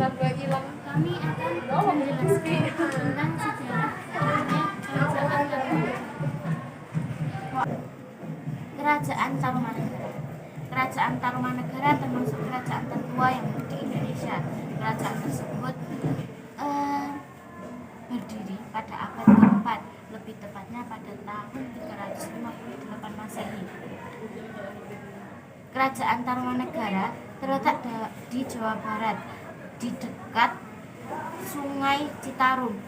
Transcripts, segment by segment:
Kami akan menjelaskan tentang sejarah kerajaan Kerajaan Tarumanegara. Kerajaan Tarumanegara termasuk kerajaan tertua yang ada di Indonesia. Kerajaan tersebut berdiri pada abad keempat, lebih tepatnya pada tahun 358 Masehi. Kerajaan Tarumanegara terletak di Jawa Barat, di dekat Sungai Citarum.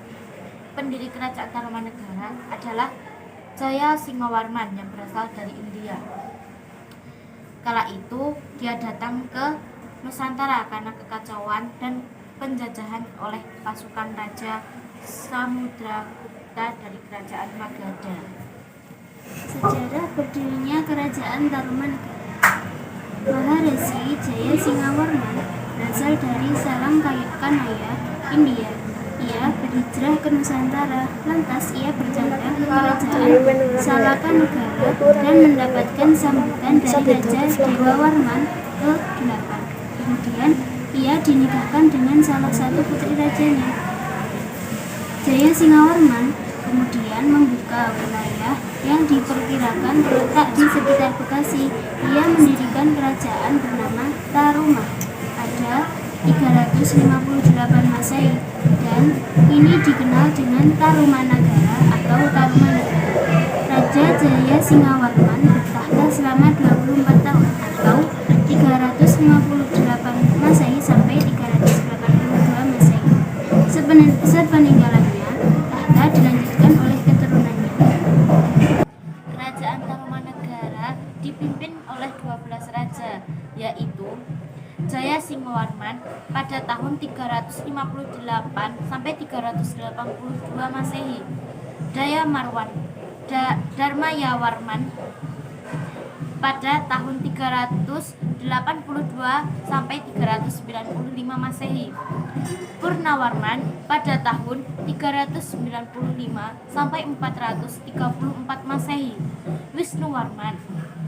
Pendiri Kerajaan Tarumanegara adalah Jaya Singowarman yang berasal dari India. Kala itu dia datang ke Nusantara karena kekacauan dan penjajahan oleh pasukan Raja Samudragupta dari Kerajaan Magadha. Sejarah berdirinya Kerajaan Tarumanegara. Maharesi Jaya Singowarman berasal dari Salangkanaya, India. Ia berhijrah ke Nusantara, lantas ia bercandra ke Kerajaan Salangkanegara dan mendapatkan sambutan dari Raja Dewawarman ke-8. Kemudian ia dinikahkan dengan salah satu putri rajanya. Jaya Singowarman kemudian membuka wilayah yang diperkirakan terletak di sekitar Bekasi. Ia mendirikan kerajaan bernama Taruma pada 358 Masehi dan ini dikenal dengan Tarumanagara atau Tarumanegara. Raja Jaya Singowarman bertahta selama 24 tahun atau 358 Masehi sampai 382 Masehi. Sepeninggalannya, tahta dilanjutkan oleh keturunannya. Kerajaan Tarumanegara dipimpin oleh 12 raja, yaitu Jaya Singowarman pada tahun 358 sampai 382 Masehi, Dharmayawarman pada tahun 382 sampai 395 Masehi, Purnawarman pada tahun 395 sampai 434 Masehi, Wisnuwarman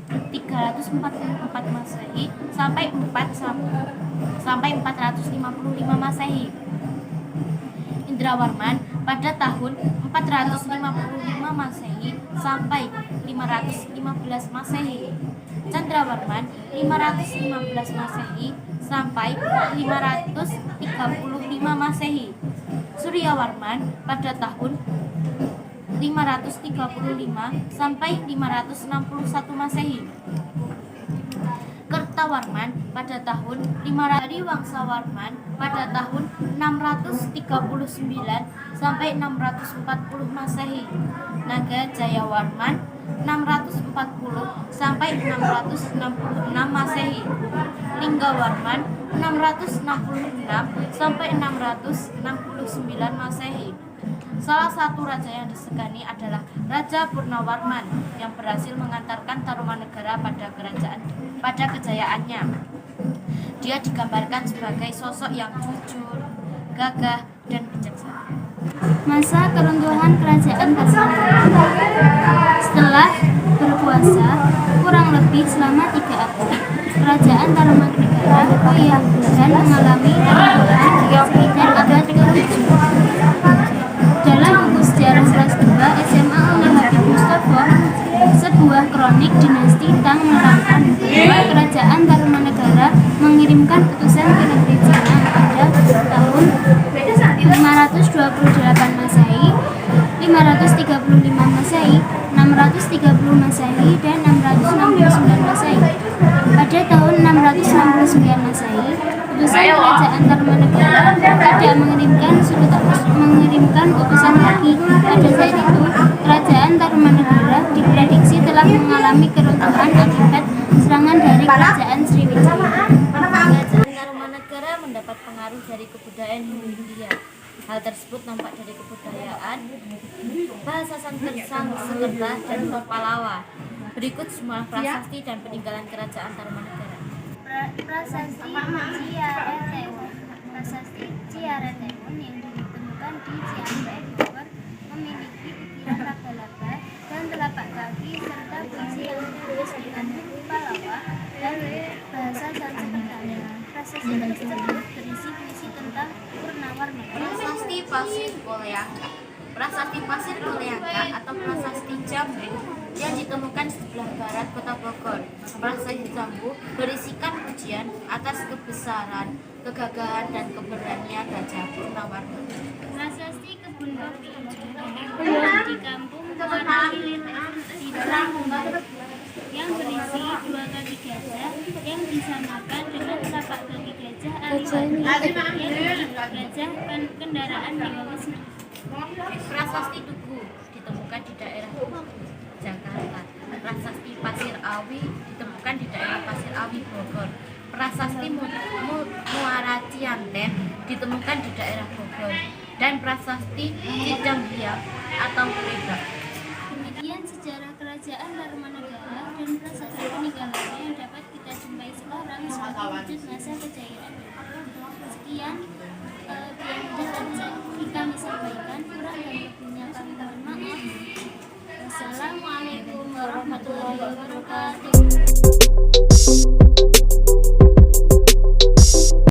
344 Masehi sampai 455 Masehi, Indrawarman pada tahun 455 Masehi sampai 515 Masehi, Candrawarman 515 Masehi sampai 535 Masehi, Suryawarman pada tahun 535 sampai 561 Masehi, Kertawarman pada tahun 500, Wangsawarman pada tahun 639 sampai 640 Masehi, Nagajayawarman 640 sampai 666 Masehi, Linggawarman 666 sampai 669 Masehi. Salah satu raja yang disegani adalah Raja Purnawarman yang berhasil mengantarkan Tarumanegara pada kejayaannya. Dia digambarkan sebagai sosok yang jujur, gagah, dan bijaksana. Masa keruntuhan Kerajaan Tarumanegara. Setelah berkuasa kurang lebih selama 3 abad, Kerajaan Tarumanegara goyah dan mengalami keruntuhan sekitar abad ke-7. Dalam buku sejarah kelas 2 SMA oleh Habib Mustofa, sebuah kronik dinasti Tang menerangkan bahwa Kerajaan Tarumanegara mengirimkan utusan ke negeri Cina pada tahun 528 Masehi, 535 Masehi, 630 Masehi, dan 669 Masehi. Pada tahun 669 Masehi, utusan Kerajaan Tarumanegara tidak mengirimkan utusan lagi. Pada saat itu, Kerajaan Tarumanegara diprediksi telah mengalami keruntuhan akibat serangan dari Kerajaan Sriwijaya. Kerajaan Tarumanegara mendapat pengaruh dari kebudayaan Hindia. Hal tersebut nampak dari kebudayaan, bahasa Sanskerta, dan Palawa. Berikut semua prasasti dan peninggalan Kerajaan Tarumanegara. Prasasti Ciareteun yang ditemukan di Ciampea, Bogor memiliki ukiran laba-laba dan telapak kaki serta puisi yang ditulis dengan huruf Palawa dan bahasa Sanskerta. Prasasti tersebut berisi puisi tentang kota Purnawarman. Prasasti Pasir Koleangka. Prasasti Pasir Koleangka atau Prasasti Jambu yang ditemukan di sebelah barat kota Bogor. Prasasti Jambu berisikan pujian atas kebesaran, kegagahan, dan keberanian Gajah Purnawarman. Prasasti Kebun Kopi di kampung Muara di dalam Bogor yang berisi 2 kaki gajah yang disamakan dengan tapak kaki gajah Aliwadi yang gajah kendaraan Dewa Wisnu. Prasasti Tugu ditemukan di daerah Jakarta. Prasasti Pasir Awi ditemukan di daerah Pasir Awi Bogor. Prasasti Muara Cianten ditemukan di daerah Bogor. Dan prasasti Cidang Hiang atau Lebak. Demikian sejarah kerajaan Tarumanegara dan prasasti peninggalannya yang dapat kita jumpai sekarang sebagai wujud masa kejayaan. Sekian yang kami sampaikan, kurang dan lebihnya kami mohon maaf. Wassalamualaikum warahmatullahi wabarakatuh.